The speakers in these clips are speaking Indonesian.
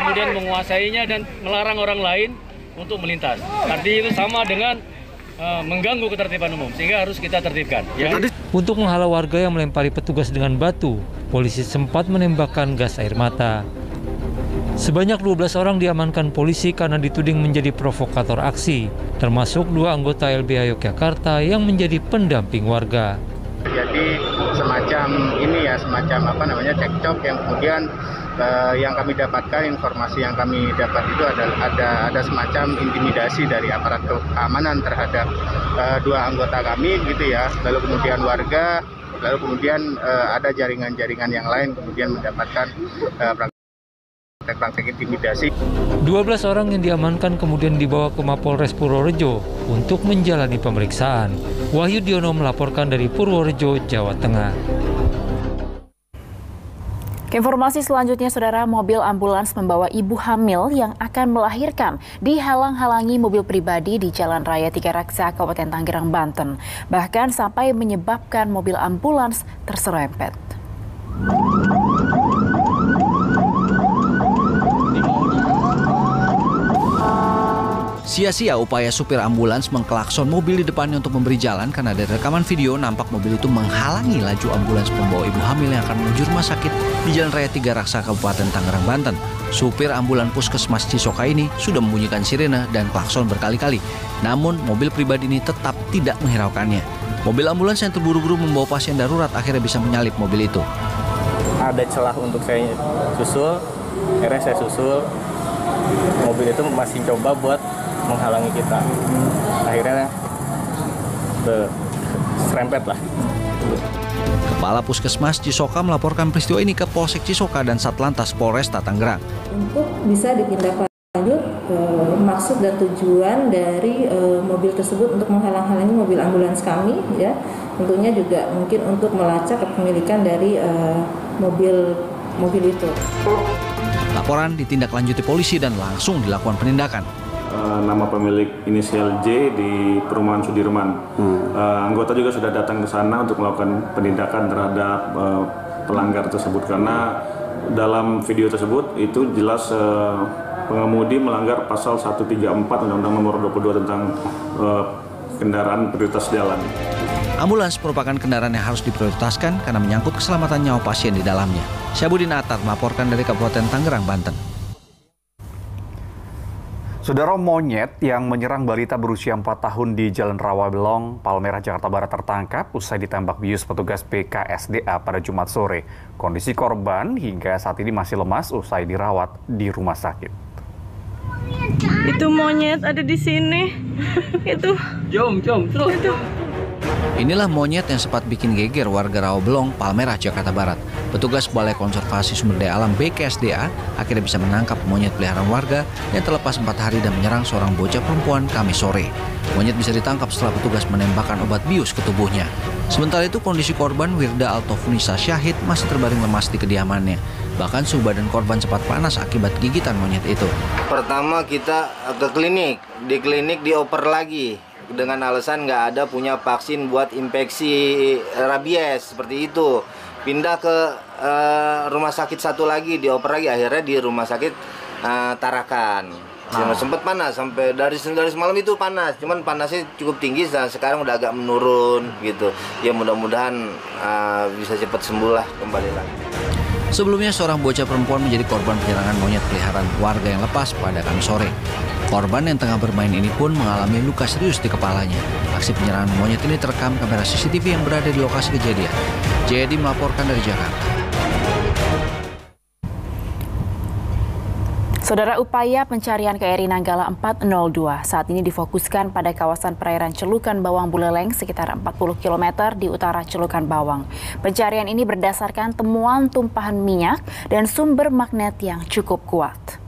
kemudian menguasainya dan melarang orang lain untuk melintas. Artinya itu sama dengan mengganggu ketertiban umum, sehingga harus kita tertibkan. Ya. Untuk menghalau warga yang melempari petugas dengan batu, polisi sempat menembakkan gas air mata. Sebanyak 12 orang diamankan polisi karena dituding menjadi provokator aksi, termasuk 2 anggota LBH Yogyakarta yang menjadi pendamping warga. Jadi semacam ini ya, semacam cekcok yang kemudian yang kami dapatkan, informasi yang kami dapat itu ada semacam intimidasi dari aparat keamanan terhadap 2 anggota kami gitu ya. Lalu kemudian warga, lalu kemudian ada jaringan-jaringan yang lain kemudian mendapatkan praktek intimidasi. 12 orang yang diamankan kemudian dibawa ke Mapolres Purworejo untuk menjalani pemeriksaan. Wahyu Diono melaporkan dari Purworejo, Jawa Tengah. Informasi selanjutnya, saudara, mobil ambulans membawa ibu hamil yang akan melahirkan dihalang-halangi mobil pribadi di Jalan Raya Tiga Raksa, Kabupaten Tangerang, Banten. Bahkan sampai menyebabkan mobil ambulans terserempet. Sia-sia upaya supir ambulans mengklakson mobil di depannya untuk memberi jalan karena dari rekaman video nampak mobil itu menghalangi laju ambulans pembawa ibu hamil yang akan menuju rumah sakit di Jalan Raya Tiga Raksa, Kabupaten Tangerang, Banten. Supir ambulans Puskesmas Cisoka ini sudah membunyikan sirene dan klakson berkali-kali. Namun mobil pribadi ini tetap tidak menghiraukannya. Mobil ambulans yang terburu-buru membawa pasien darurat akhirnya bisa menyalip mobil itu. Ada celah untuk saya susul, akhirnya saya susul. Mobil itu masih coba buat menghalangi kita, akhirnya serempet lah. Kepala Puskesmas Cisoka melaporkan peristiwa ini ke Polsek Cisoka dan Satlantas Polresta Tangerang. Untuk bisa ditindaklanjut maksud dan tujuan dari mobil tersebut untuk menghalang-halangi mobil ambulans kami, ya, tentunya juga mungkin untuk melacak kepemilikan dari mobil itu. Laporan ditindaklanjuti polisi dan langsung dilakukan penindakan. Nama pemilik inisial J di Perumahan Sudirman. Anggota juga sudah datang ke sana untuk melakukan penindakan terhadap pelanggar tersebut karena dalam video tersebut itu jelas pengemudi melanggar pasal 134 Undang-Undang Nomor 22 tentang kendaraan prioritas jalan. Ambulans merupakan kendaraan yang harus diprioritaskan karena menyangkut keselamatan nyawa pasien di dalamnya. Syabudin Atar melaporkan dari Kabupaten Tangerang, Banten. Saudara, monyet yang menyerang balita berusia 4 tahun di Jalan Rawabelong, Palmerah, Jakarta Barat tertangkap usai ditembak bius petugas BKSDA pada Jumat sore. Kondisi korban hingga saat ini masih lemas usai dirawat di rumah sakit. Itu monyet ada di sini. Itu. Jom, terus. Itu. Inilah monyet yang sempat bikin geger warga Rawabelong, Palmerah, Jakarta Barat. Petugas Balai Konservasi Sumber Daya Alam BKSDA akhirnya bisa menangkap monyet peliharaan warga yang terlepas 4 hari dan menyerang seorang bocah perempuan Kamis sore. Monyet bisa ditangkap setelah petugas menembakkan obat bius ke tubuhnya. Sementara itu kondisi korban Wirda Altofunisa Syahid masih terbaring lemas di kediamannya. Bahkan suhu badan korban sempat panas akibat gigitan monyet itu. Pertama kita ke klinik, di klinik dioper lagi. Dengan alasan nggak ada punya vaksin buat infeksi rabies seperti itu. Pindah ke rumah sakit satu lagi, dioper lagi. Akhirnya di rumah sakit Tarakan. Sempat panas sampai dari semalam itu panas. Cuman panasnya cukup tinggi dan sekarang udah agak menurun gitu. Ya mudah-mudahan bisa cepat sembuh lah kembali lagi. Sebelumnya seorang bocah perempuan menjadi korban penyerangan monyet peliharaan warga yang lepas pada Kamis sore. Korban yang tengah bermain ini pun mengalami luka serius di kepalanya. Aksi penyerangan monyet ini terekam kamera CCTV yang berada di lokasi kejadian. Jayadi melaporkan dari Jakarta. Saudara, upaya pencarian KRI Nanggala 402 saat ini difokuskan pada kawasan perairan Celukan Bawang Buleleng sekitar 40 km di utara Celukan Bawang. Pencarian ini berdasarkan temuan tumpahan minyak dan sumber magnet yang cukup kuat.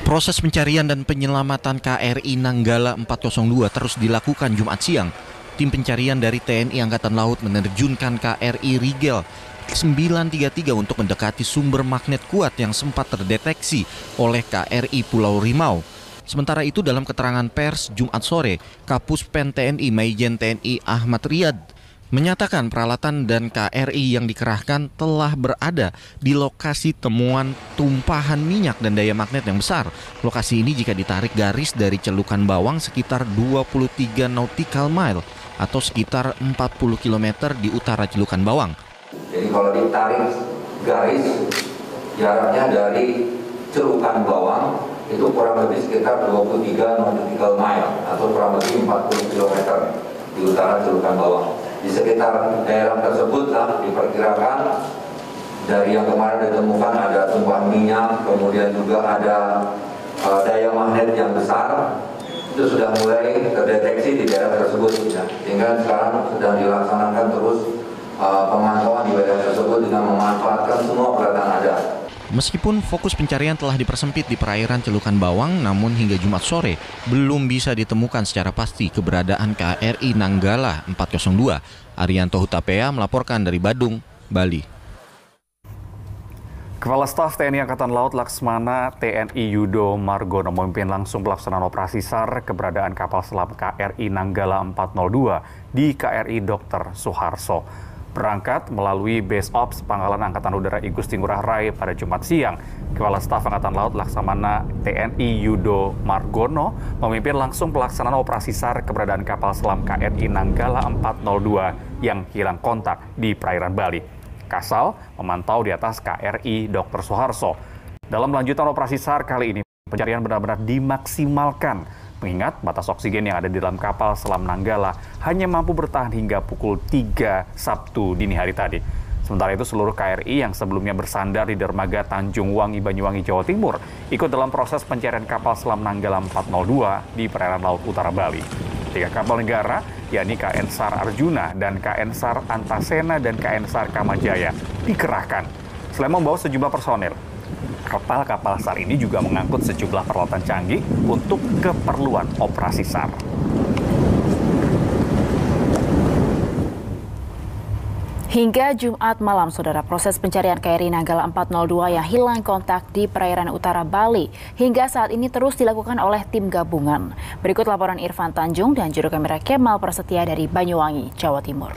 Proses pencarian dan penyelamatan KRI Nanggala 402 terus dilakukan Jumat siang. Tim pencarian dari TNI Angkatan Laut menerjunkan KRI Rigel 933 untuk mendekati sumber magnet kuat yang sempat terdeteksi oleh KRI Pulau Rimau. Sementara itu dalam keterangan pers Jumat sore, Kapus Pen TNI Maijen TNI Ahmad Riyad menyatakan peralatan dan KRI yang dikerahkan telah berada di lokasi temuan tumpahan minyak dan daya magnet yang besar. Lokasi ini jika ditarik garis dari Celukan Bawang sekitar 23 nautical mile atau sekitar 40 km di utara Celukan Bawang. Jadi kalau ditarik garis jaraknya dari Celukan Bawang itu kurang lebih sekitar 23 nautical mile atau kurang lebih 40 km di utara Celukan Bawang. Di sekitar daerah tersebut lah diperkirakan dari yang kemarin ditemukan ada tumpahan minyak, kemudian juga ada daya magnet yang besar, itu sudah mulai terdeteksi di daerah tersebut, ya. Sehingga sekarang sedang dilaksanakan terus pemantauan di daerah tersebut dengan memanfaatkan semua peralatan ada. Meskipun fokus pencarian telah dipersempit di perairan Celukan Bawang, namun hingga Jumat sore belum bisa ditemukan secara pasti keberadaan KRI Nanggala 402. Arianto Hutapea melaporkan dari Badung, Bali. Kepala Staf TNI Angkatan Laut Laksmana TNI Yudo Margono memimpin langsung pelaksanaan operasi SAR keberadaan kapal selam KRI Nanggala 402 di KRI Dr. Suharto. Berangkat melalui Base Ops Pangkalan Angkatan Udara I Gusti Ngurah Rai pada Jumat siang. Kepala Staf Angkatan Laut Laksamana TNI Yudo Margono memimpin langsung pelaksanaan operasi SAR keberadaan kapal selam KRI Nanggala 402 yang hilang kontak di perairan Bali. Kasal memantau di atas KRI Dr. Suharto. Dalam lanjutan operasi SAR kali ini, pencarian benar-benar dimaksimalkan. Mengingat batas oksigen yang ada di dalam kapal selam Nanggala hanya mampu bertahan hingga pukul 3 Sabtu dini hari tadi. Sementara itu seluruh KRI yang sebelumnya bersandar di dermaga Tanjung Wangi, Banyuwangi, Jawa Timur ikut dalam proses pencarian kapal selam Nanggala 402 di perairan Laut Utara Bali. 3 kapal negara, yakni KN SAR Arjuna dan KN SAR Antasena dan KN SAR Kamajaya dikerahkan. Selain membawa sejumlah personel, kapal-kapal SAR ini juga mengangkut sejumlah peralatan canggih untuk keperluan operasi SAR. Hingga Jumat malam, saudara, proses pencarian KRI Nanggala 402 yang hilang kontak di perairan utara Bali hingga saat ini terus dilakukan oleh tim gabungan. Berikut laporan Irfan Tanjung dan juru kamera Kemal Prasetya dari Banyuwangi, Jawa Timur.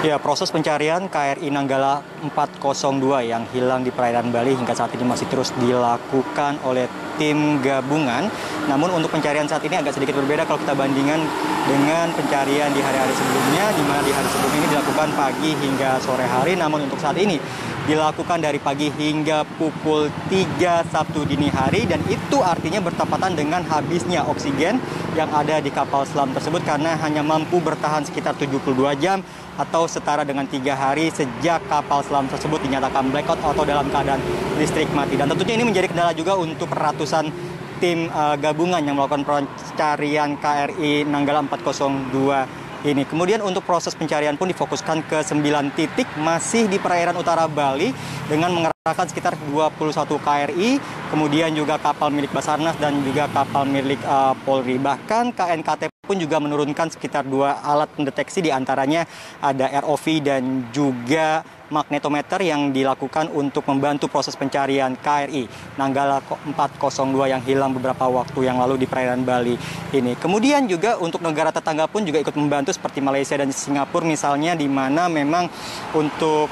Ya, proses pencarian KRI Nanggala 402 yang hilang di perairan Bali hingga saat ini masih terus dilakukan oleh tim gabungan. Namun untuk pencarian saat ini agak sedikit berbeda kalau kita bandingkan dengan pencarian di hari-hari sebelumnya, di mana di hari sebelumnya ini dilakukan pagi hingga sore hari. Namun untuk saat ini dilakukan dari pagi hingga pukul 3 Sabtu dini hari, dan itu artinya bertepatan dengan habisnya oksigen yang ada di kapal selam tersebut karena hanya mampu bertahan sekitar 72 jam atau setara dengan 3 hari sejak kapal selam tersebut dinyatakan blackout atau dalam keadaan listrik mati. Dan tentunya ini menjadi kendala juga untuk ratusan tim gabungan yang melakukan pencarian KRI Nanggala 402 ini. Kemudian untuk proses pencarian pun difokuskan ke 9 titik masih di perairan utara Bali dengan mengerahkan sekitar 21 KRI, kemudian juga kapal milik Basarnas dan juga kapal milik Polri. Bahkan KNKT pun juga menurunkan sekitar 2 alat pendeteksi, diantaranya ada ROV dan juga magnetometer yang dilakukan untuk membantu proses pencarian KRI Nanggala 402 yang hilang beberapa waktu yang lalu di perairan Bali ini. Kemudian juga untuk negara tetangga pun juga ikut membantu seperti Malaysia dan Singapura misalnya, di mana memang untuk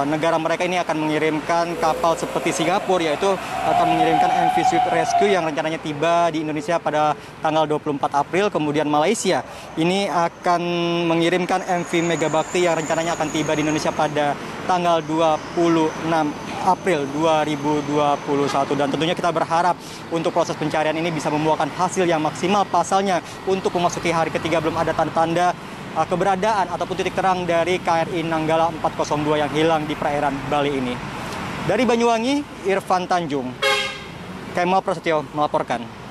negara mereka ini akan mengirimkan kapal seperti Singapura, yaitu akan mengirimkan MV Swift Rescue yang rencananya tiba di Indonesia pada tanggal 24 April. Kemudian Malaysia ini akan mengirimkan MV Megabakti yang rencananya akan tiba di Indonesia pada tanggal 26 April 2021. Dan tentunya kita berharap untuk proses pencarian ini bisa membuahkan hasil yang maksimal. Pasalnya untuk memasuki hari ketiga belum ada tanda-tanda keberadaan ataupun titik terang dari KRI Nanggala 402 yang hilang di perairan Bali ini. Dari Banyuwangi, Irfan Tanjung, Kemal Prasetya melaporkan.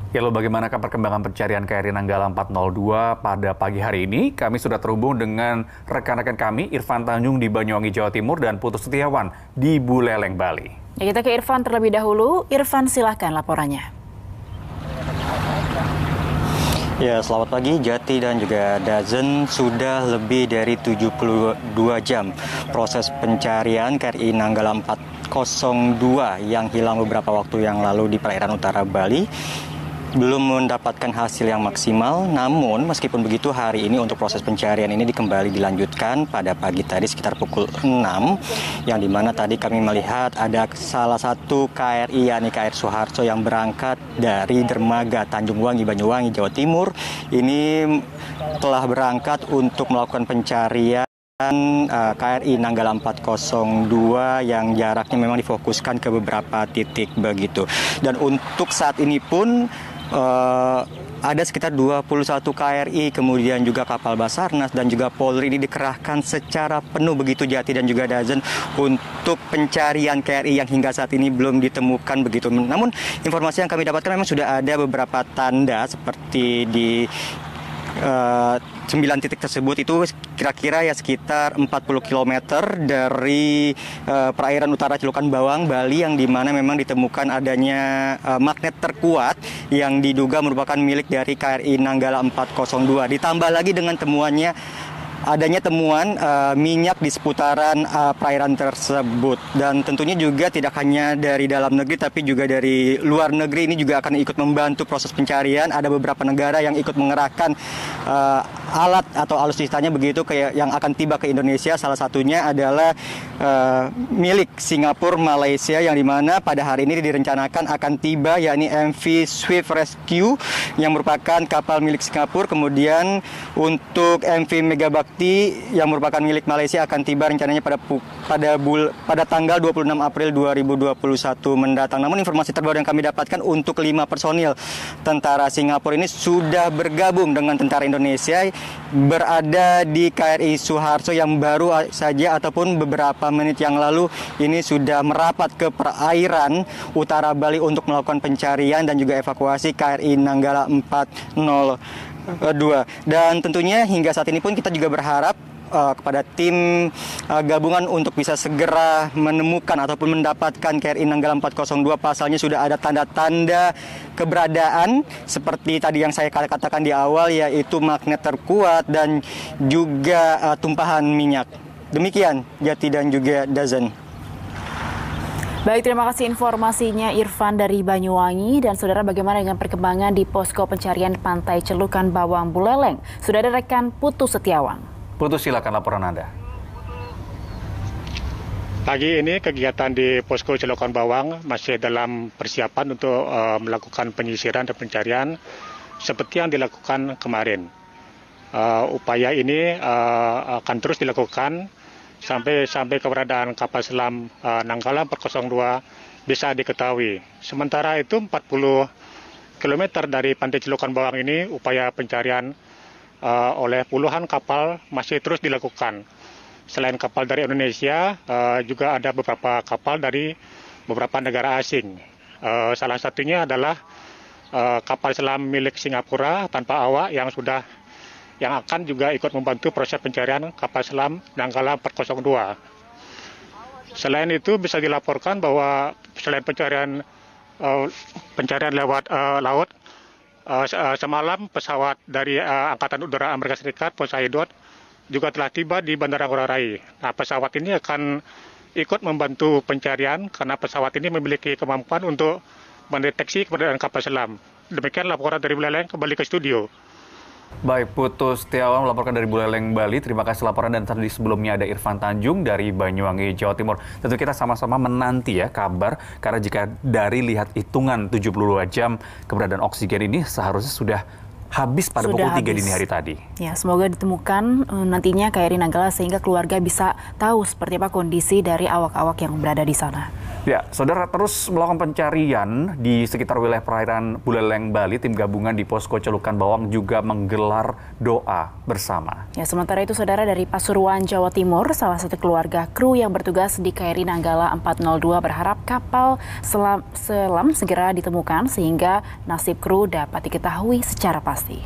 Ya, lalu bagaimanakah perkembangan pencarian KRI Nanggala 402 pada pagi hari ini? Kami sudah terhubung dengan rekan-rekan kami, Irfan Tanjung di Banyuwangi, Jawa Timur, dan Putu Setiawan di Buleleng, Bali. Ya, kita ke Irfan terlebih dahulu. Irfan, silahkan laporannya. Ya, selamat pagi Jati dan juga Dazen. Sudah lebih dari 72 jam proses pencarian KRI Nanggala 402 yang hilang beberapa waktu yang lalu di perairan utara Bali. belum mendapatkan hasil yang maksimal. Namun meskipun begitu, hari ini untuk proses pencarian ini kembali dilanjutkan pada pagi tadi sekitar pukul 6, yang dimana tadi kami melihat ada salah satu KRI, yakni KRI Suharto, yang berangkat dari dermaga Tanjung Wangi, Banyuwangi, Jawa Timur. Ini telah berangkat untuk melakukan pencarian KRI Nanggala 402 yang jaraknya memang difokuskan ke beberapa titik begitu. Dan untuk saat ini pun ada sekitar 21 KRI, kemudian juga kapal Basarnas dan juga Polri ini dikerahkan secara penuh begitu, Jati dan juga Dazen, untuk pencarian KRI yang hingga saat ini belum ditemukan begitu. Namun informasi yang kami dapatkan memang sudah ada beberapa tanda seperti di 9 titik tersebut itu kira-kira ya sekitar 40 km dari perairan utara Celukan Bawang, Bali, yang dimana memang ditemukan adanya magnet terkuat yang diduga merupakan milik dari KRI Nanggala 402. Ditambah lagi dengan temuannya adanya temuan minyak di seputaran perairan tersebut. Dan tentunya juga tidak hanya dari dalam negeri tapi juga dari luar negeri ini juga akan ikut membantu proses pencarian. Ada beberapa negara yang ikut mengerahkan alat atau alutsistanya begitu yang akan tiba ke Indonesia. Salah satunya adalah milik Singapura, Malaysia, yang dimana pada hari ini direncanakan akan tiba, yakni MV Swift Rescue yang merupakan kapal milik Singapura. Kemudian untuk MV Megabakti yang merupakan milik Malaysia akan tiba rencananya pada tanggal 26 April 2021 mendatang. Namun informasi terbaru yang kami dapatkan untuk 5 personil tentara Singapura ini sudah bergabung dengan tentara Indonesia, berada di KRI Suharto yang baru saja ataupun beberapa menit yang lalu ini sudah merapat ke perairan utara Bali untuk melakukan pencarian dan juga evakuasi KRI Nanggala 402. Dan tentunya hingga saat ini pun kita juga berharap kepada tim gabungan untuk bisa segera menemukan ataupun mendapatkan KRI Nanggala 402. Pasalnya sudah ada tanda-tanda keberadaan seperti tadi yang saya katakan di awal, yaitu magnet terkuat dan juga tumpahan minyak. Demikian Jati dan juga Dazen. Baik, terima kasih informasinya Irfan dari Banyuwangi. Dan saudara, bagaimana dengan perkembangan di posko pencarian pantai Celukan Bawang Buleleng? Sudah ada rekan Putu Setiawan. Putus, silakan laporan Anda. Pagi ini kegiatan di posko Celukan Bawang masih dalam persiapan untuk melakukan penyisiran dan pencarian seperti yang dilakukan kemarin. Upaya ini akan terus dilakukan sampai keberadaan kapal selam Nanggala 402 bisa diketahui. Sementara itu 40 km dari pantai Celukan Bawang ini upaya pencarian oleh puluhan kapal masih terus dilakukan. Selain kapal dari Indonesia, juga ada beberapa kapal dari beberapa negara asing. Salah satunya adalah kapal selam milik Singapura tanpa awak yang akan juga ikut membantu proses pencarian kapal selam Nanggala 402. Selain itu bisa dilaporkan bahwa selain pencarian lewat laut, semalam pesawat dari Angkatan Udara Amerika Serikat, Poseidon, juga telah tiba di Bandara Ngurah Rai. Nah, pesawat ini akan ikut membantu pencarian karena pesawat ini memiliki kemampuan untuk mendeteksi keberadaan kapal selam. Demikian laporan dari Buleleng, kembali ke studio. Baik, Putus Setiawan melaporkan dari Buleleng, Bali. Terima kasih laporan. Dan tadi sebelumnya ada Irfan Tanjung dari Banyuwangi, Jawa Timur. Tentu kita sama-sama menanti ya kabar, karena jika dari lihat hitungan 72 jam keberadaan oksigen ini seharusnya sudah habis pada pukul 3 dini hari tadi. Ya, semoga ditemukan nantinya KRI Nanggala sehingga keluarga bisa tahu seperti apa kondisi dari awak-awak yang berada di sana. Ya, saudara, terus melakukan pencarian di sekitar wilayah perairan Buleleng, Bali. Tim gabungan di posko Celukan Bawang juga menggelar doa bersama. Ya, sementara itu saudara, dari Pasuruan, Jawa Timur, salah satu keluarga kru yang bertugas di KRI Nanggala 402 berharap kapal selam segera ditemukan sehingga nasib kru dapat diketahui secara pasti.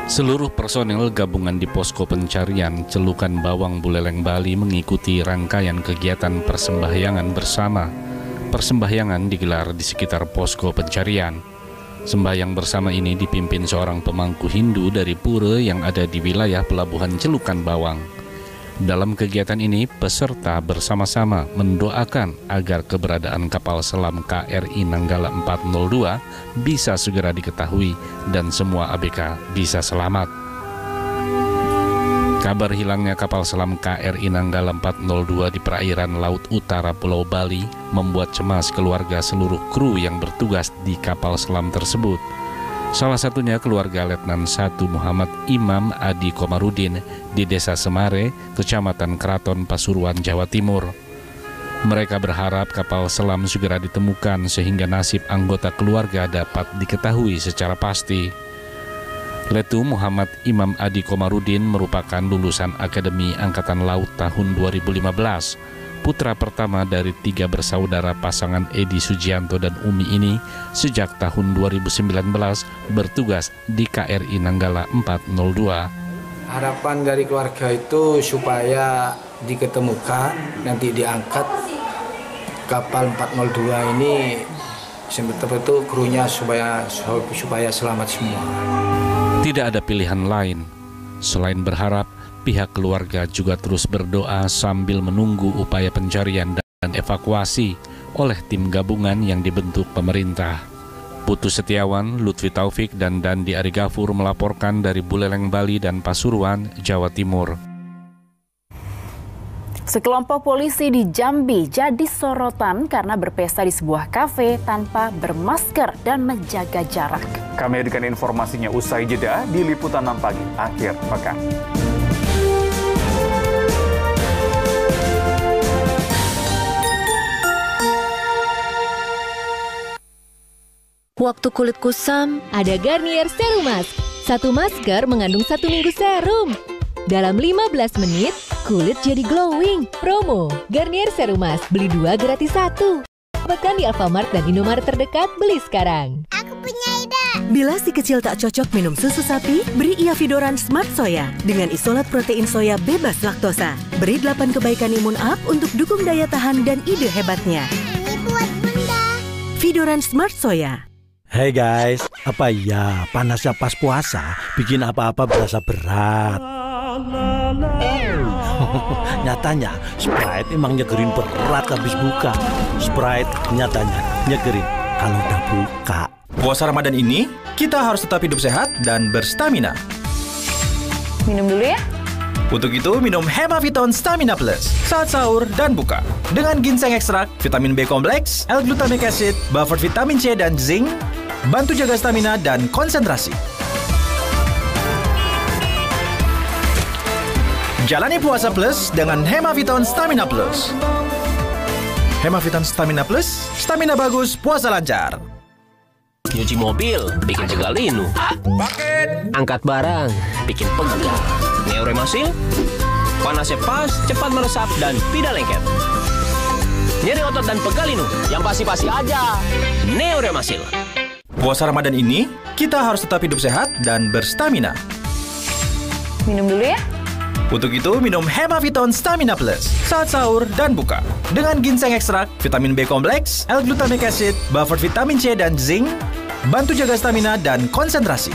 Seluruh personel gabungan di posko pencarian Celukan Bawang Buleleng, Bali mengikuti rangkaian kegiatan persembahyangan bersama. Persembahyangan digelar di sekitar posko pencarian. Sembahyang bersama ini dipimpin seorang pemangku Hindu dari pura yang ada di wilayah pelabuhan Celukan Bawang. Dalam kegiatan ini, peserta bersama-sama mendoakan agar keberadaan kapal selam KRI Nanggala 402 bisa segera diketahui dan semua ABK bisa selamat. Kabar hilangnya kapal selam KRI Nanggala 402 di perairan Laut Utara Pulau Bali membuat cemas keluarga seluruh kru yang bertugas di kapal selam tersebut. Salah satunya keluarga Letnan 1 Muhammad Imam Adi Komarudin di Desa Semare, Kecamatan Keraton, Pasuruan, Jawa Timur. Mereka berharap kapal selam segera ditemukan sehingga nasib anggota keluarga dapat diketahui secara pasti. Letu Muhammad Imam Adi Komarudin merupakan lulusan Akademi Angkatan Laut tahun 2015. Putra pertama dari 3 bersaudara pasangan Edi Sujianto dan Umi ini sejak tahun 2019 bertugas di KRI Nanggala 402. Harapan dari keluarga itu supaya diketemukan, nanti diangkat kapal 402 ini betul-betul krunya supaya selamat semua. Tidak ada pilihan lain. Selain berharap, pihak keluarga juga terus berdoa sambil menunggu upaya pencarian dan evakuasi oleh tim gabungan yang dibentuk pemerintah. Putu Setiawan, Lutfi Taufik, dan Dandi Arigafur melaporkan dari Buleleng, Bali dan Pasuruan, Jawa Timur. Sekelompok polisi di Jambi jadi sorotan karena berpesta di sebuah kafe tanpa bermasker dan menjaga jarak. Kami hadirkan informasinya usai jeda di Liputan 6 Pagi akhir pekan. Waktu kulit kusam, ada Garnier Serum Mask. Satu masker mengandung 1 minggu serum. Dalam 15 menit, kulit jadi glowing. Promo, Garnier Serum Mask, beli 2 gratis 1. Dapatkan di Alfamart dan Indomaret terdekat, beli sekarang. Aku punya ide. Bila si kecil tak cocok minum susu sapi, beri ia Vidoran Smart Soya dengan isolat protein soya bebas laktosa. Beri 8 kebaikan imun up untuk dukung daya tahan dan ide hebatnya. Ini buat Bunda. Vidoran Smart Soya. Hey guys, apa ya panasnya pas puasa bikin apa-apa berasa berat. Nyatanya Sprite emang nyegerin berat habis buka. Sprite nyatanya nyegerin kalau udah buka. Puasa Ramadan ini kita harus tetap hidup sehat dan berstamina. Minum dulu ya. Untuk itu minum Hemaviton Stamina Plus saat sahur dan buka. Dengan ginseng ekstrak, vitamin B kompleks, L-glutamic acid, buffer vitamin C dan zinc, bantu jaga stamina dan konsentrasi. Jalani puasa plus dengan Hemaviton Stamina Plus. Hemaviton Stamina Plus, stamina bagus, puasa lancar. Nyuci mobil, bikin cegal linu. Angkat barang, bikin pegal. Neoremasil, panasnya pas, cepat meresap, dan tidak lengket. Nyeri otot dan pegal linu, yang pasti-pasti aja. Neoremasil. Puasa Ramadan ini, kita harus tetap hidup sehat dan berstamina. Minum dulu ya. Untuk itu, minum Hemaviton Stamina Plus saat sahur dan buka. Dengan ginseng ekstrak, vitamin B kompleks, L-glutamic acid, buffer vitamin C dan zinc, bantu jaga stamina dan konsentrasi.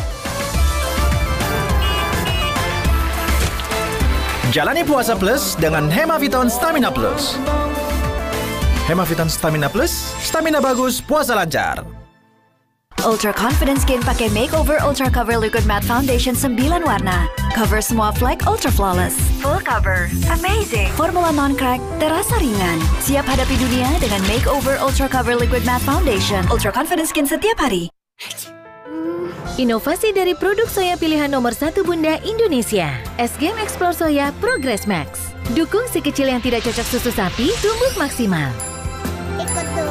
Jalani puasa plus dengan Hemaviton Stamina Plus. Hemaviton Stamina Plus, stamina bagus, puasa lancar. Ultra Confident Skin pakai Makeover Ultra Cover Liquid Matte Foundation 9 warna. Cover semua flek ultra flawless. Full cover. Amazing. Formula non-crack, terasa ringan. Siap hadapi dunia dengan Makeover Ultra Cover Liquid Matte Foundation. Ultra Confident Skin setiap hari. Inovasi dari produk soya pilihan nomor 1 Bunda Indonesia. SGM Explore Soya Progress Max. Dukung si kecil yang tidak cocok susu sapi tumbuh maksimal. Ikut dulu.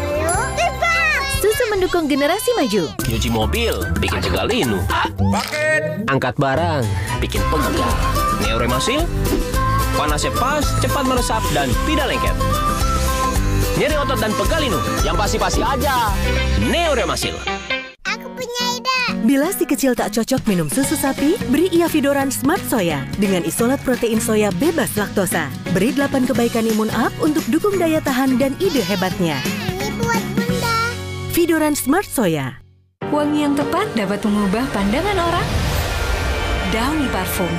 Susu mendukung generasi maju. Nyuci mobil, bikin cegal linu. Angkat barang, bikin pegal. Neoremasil, panasnya pas, cepat meresap, dan tidak lengket. Nyeri otot dan pegal linu, yang pasti-pasti aja. Neoremasil. Aku punya ide. Bila si kecil tak cocok minum susu sapi, beri ia Vidoran Smart Soya dengan isolat protein soya bebas laktosa. Beri 8 kebaikan imun up untuk dukung daya tahan dan ide hebatnya. Ini buat Bunda. Vidoran Smart Soya. Wangi yang tepat dapat mengubah pandangan orang. Downy Parfum.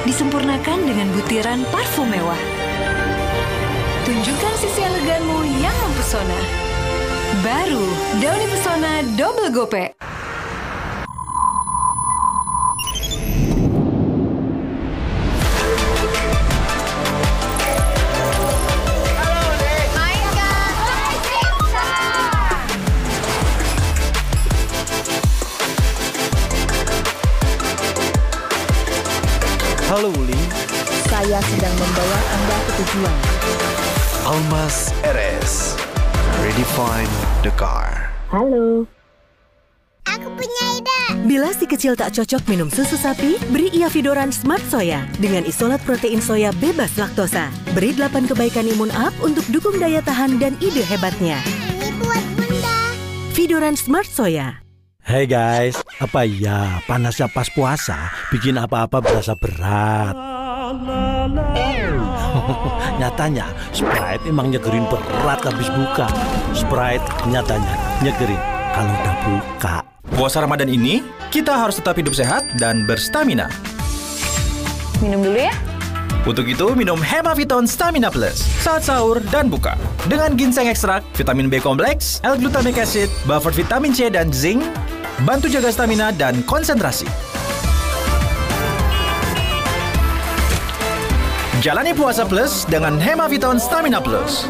disempurnakan dengan butiran parfum mewah. Tunjukkan sisi eleganmu yang mempesona. Baru Downy Pesona Double Gope. Halo Uli. Saya sedang membawa Anda ke tujuan. Almas RS. Redefine the car. Halo. Aku punya ide. Bila si kecil tak cocok minum susu sapi, beri ia Vidoran Smart Soya dengan isolat protein soya bebas laktosa. Beri 8 kebaikan imun up untuk dukung daya tahan dan ide hebatnya. Ini buat Bunda. Vidoran Smart Soya. Hey guys, apa ya panasnya pas puasa bikin apa-apa berasa berat. Nyatanya Sprite emang nyegerin berat habis buka. Sprite nyatanya nyegerin kalau udah buka. Puasa Ramadan ini, kita harus tetap hidup sehat dan berstamina. Minum dulu ya. Untuk itu, minum Hemaviton Stamina Plus saat sahur dan buka. Dengan ginseng ekstrak, vitamin B kompleks, L-glutamic acid, buffer vitamin C dan zinc, bantu jaga stamina dan konsentrasi. Jalani puasa plus dengan Hemaviton Stamina Plus.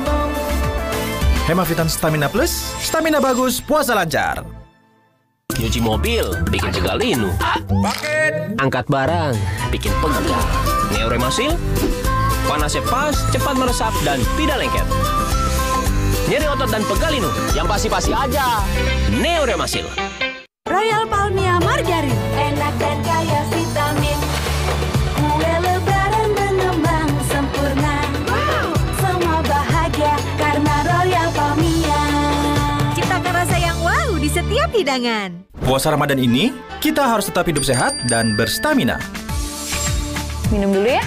Hemaviton Stamina Plus, stamina bagus, puasa lancar. Nyuci mobil, bikin jegal linu. Angkat barang, bikin pegal. Neuremasil, panasnya pas, cepat meresap, dan tidak lengket. Nyeri otot dan pegal linu, yang pasti-pasti aja. Neuremasil. Royal Palmia Margarin, enak dan kaya vitamin. Kue lebaran mengembang sempurna. Semua bahagia karena Royal Palmia. Ciptakan rasa yang wow di setiap hidangan. Puasa Ramadan ini, kita harus tetap hidup sehat dan berstamina. Minum dulu ya.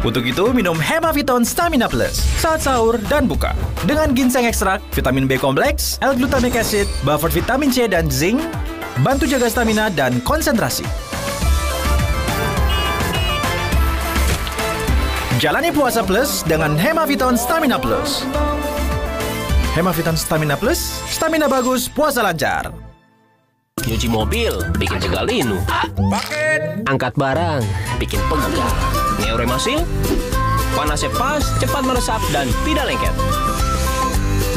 Untuk itu, minum Hemaviton Stamina Plus saat sahur dan buka. Dengan ginseng ekstrak, vitamin B kompleks, L-glutamic acid, buffer vitamin C dan zinc, bantu jaga stamina dan konsentrasi. Jalani puasa plus dengan Hemaviton Stamina Plus. Hemaviton Stamina Plus, stamina bagus, puasa lancar. Nyuci mobil, bikin jegal linu. Angkat barang, bikin pegal. Neuremasil, panasnya pas, cepat meresap, dan tidak lengket.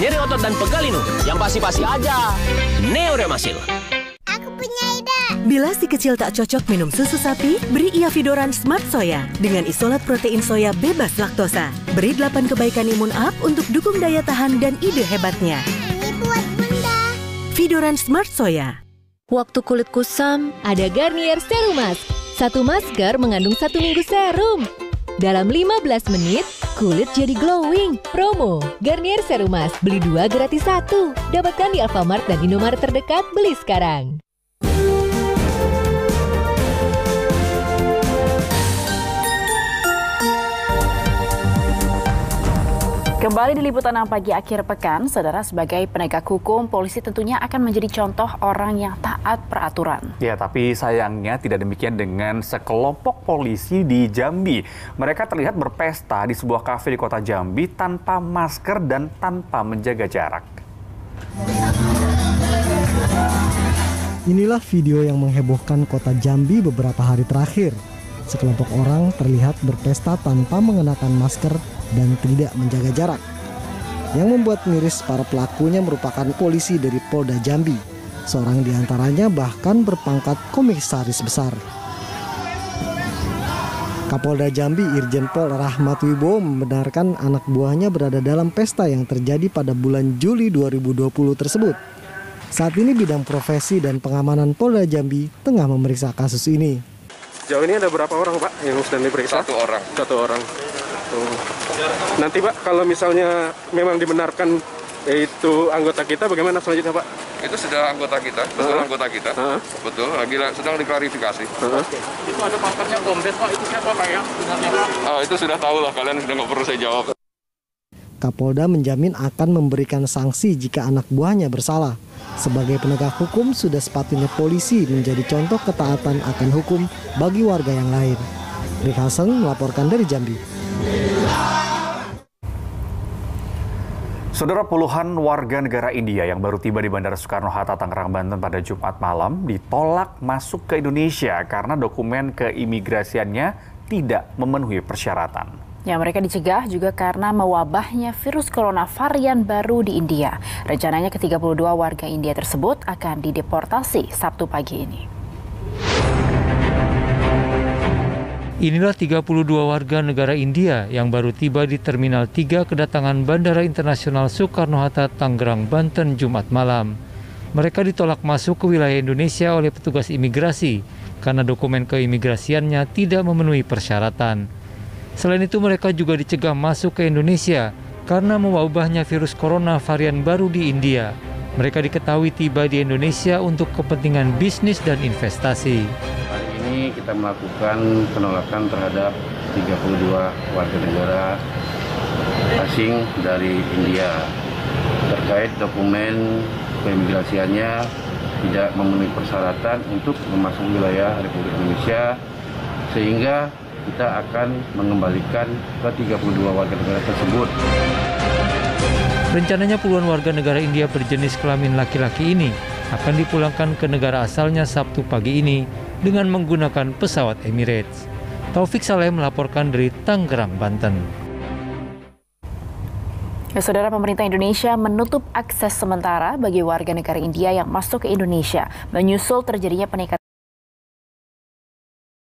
Nyeri otot dan pegal linu, yang pasti-pasti aja. Neuremasil. Bila si kecil tak cocok minum susu sapi, beri ia Vidoran Smart Soya dengan isolat protein soya bebas laktosa. Beri 8 kebaikan imun up untuk dukung daya tahan dan ide hebatnya. Ini buat Bunda. Vidoran Smart Soya. Waktu kulit kusam, ada Garnier Serum Mask. Satu masker mengandung 1 minggu serum. Dalam 15 menit, kulit jadi glowing. Promo Garnier Serum Mask, beli 2 gratis 1. Dapatkan di Alfamart dan Indomaret terdekat, beli sekarang. Kembali di Liputan Pagi akhir pekan, saudara, sebagai penegak hukum, polisi tentunya akan menjadi contoh orang yang taat peraturan. Ya, tapi sayangnya tidak demikian dengan sekelompok polisi di Jambi. Mereka terlihat berpesta di sebuah kafe di kota Jambi tanpa masker dan tanpa menjaga jarak. Inilah video yang menghebohkan kota Jambi beberapa hari terakhir. Sekelompok orang terlihat berpesta tanpa mengenakan masker dan tidak menjaga jarak. Yang membuat miris para pelakunya merupakan polisi dari Polda Jambi. Seorang di antaranya bahkan berpangkat komisaris besar. Kapolda Jambi Irjen Pol Rahmat Wibowo membenarkan anak buahnya berada dalam pesta yang terjadi pada bulan Juli 2020 tersebut. Saat ini bidang profesi dan pengamanan Polda Jambi tengah memeriksa kasus ini. Sejauh ini ada berapa orang, Pak, yang sedang diperiksa? Satu orang. Nanti, Pak, kalau misalnya memang dibenarkan itu anggota kita, bagaimana selanjutnya, Pak? Itu sudah anggota kita, betul, lagi sedang diklarifikasi. Itu ada pangkatnya kombes, Pak, itu siapa, Pak, ya? Itu sudah tahu lah, kalian sudah nggak perlu saya jawab. Kapolda menjamin akan memberikan sanksi jika anak buahnya bersalah. Sebagai penegak hukum, sudah sepatutnya polisi menjadi contoh ketaatan akan hukum bagi warga yang lain. Rick Haseng melaporkan dari Jambi. Saudara, puluhan warga negara India yang baru tiba di Bandara Soekarno-Hatta, Tangerang, Banten pada Jumat malam ditolak masuk ke Indonesia karena dokumen keimigrasiannya tidak memenuhi persyaratan. Ya, mereka dicegah juga karena mewabahnya virus corona varian baru di India. Rencananya ke-32 warga India tersebut akan dideportasi Sabtu pagi ini. Inilah 32 warga negara India yang baru tiba di Terminal 3 kedatangan Bandara Internasional Soekarno-Hatta, Tangerang, Banten, Jumat malam. Mereka ditolak masuk ke wilayah Indonesia oleh petugas imigrasi karena dokumen keimigrasiannya tidak memenuhi persyaratan. Selain itu, mereka juga dicegah masuk ke Indonesia karena mewabahnya virus corona varian baru di India. Mereka diketahui tiba di Indonesia untuk kepentingan bisnis dan investasi. Ini kita melakukan penolakan terhadap 32 warga negara asing dari India terkait dokumen keimigrasiannya tidak memenuhi persyaratan untuk memasuki wilayah Republik Indonesia, sehingga kita akan mengembalikan ke 32 warga negara tersebut. Rencananya puluhan warga negara India berjenis kelamin laki-laki ini akan dipulangkan ke negara asalnya Sabtu pagi ini dengan menggunakan pesawat Emirates. Taufik Saleh melaporkan dari Tangerang, Banten. Ya, Saudara, pemerintah Indonesia menutup akses sementara bagi warga negara India yang masuk ke Indonesia menyusul terjadinya peningkatan